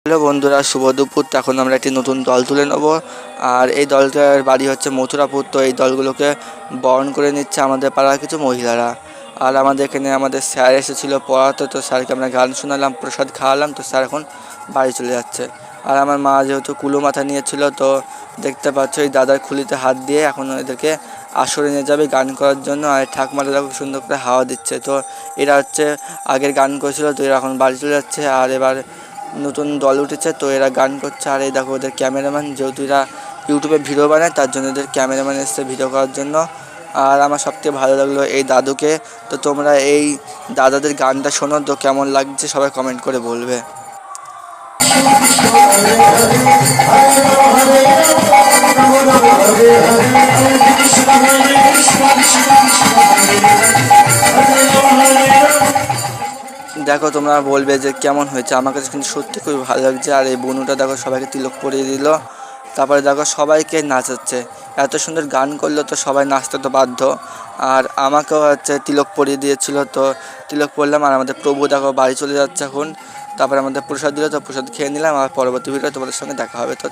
Hello বন্ধুরা, শুভ দুপুর। এখন আমরা একটি নতুন দল তুলে নেব। আর এই দলটার বাড়ি হচ্ছে মথুরাপুর। তো এই দলগুলোকে বরণ করে নিচ্ছে আমাদের পাড়ার কিছু মহিলারা। আর আমাদের এখানে আমাদের স্যার এসেছিলো পড়াতে, তো স্যারকে আমরা গান শোনালাম, প্রসাদ খাওয়ালাম। তো স্যার এখন বাড়ি চলে যাচ্ছে। আর আমার মা যেহেতু কুলো মাথা নিয়েছিল, তো দেখতে পাচ্ছ এই দাদার খুলিতে হাত দিয়ে এখন এদেরকে আসরে নিয়ে যাবে গান করার জন্য। আর ঠাকুমাটা খুব সুন্দর করে হাওয়া দিচ্ছে। তো এরা হচ্ছে আগের গান করেছিল, তো এরা এখন বাড়ি চলে যাচ্ছে। আর এবার নতুন দল উঠেছে, তো এরা গান করছে। আর এই দেখো ওদের ক্যামেরাম্যান, যেহেতু এরা ইউটিউবে ভিডিও বানায়, তার জন্য এদের ক্যামেরাম্যান এসছে ভিডিও করার জন্য। আর আমার সবথেকে ভালো লাগলো এই দাদুকে। তো তোমরা এই দাদাদের গানটা শোনো, তো কেমন লাগছে সবাই কমেন্ট করে বলবে। দেখো তোমরা বলবে যে কেমন হয়েছে। আমার কাছে কিন্তু সত্যি খুবই ভালো লাগছে। আর এই বনুটা দেখো সবাইকে তিলক পরিয়ে দিল, তারপরে দেখো সবাইকে নাচাচ্ছে। এত সুন্দর গান করলো, তো সবাই নাচতে তো বাধ্য। আর আমাকেও হচ্ছে তিলক পরিয়ে দিয়েছিল, তো তিলক পরলাম। আর আমাদের প্রভু দেখো বাড়ি চলে যাচ্ছে এখন। তারপরে আমাদের প্রসাদ দিল, তো প্রসাদ খেয়ে নিলাম। আর পরবর্তী ভিডিও তোমাদের সঙ্গে দেখা হবে। তো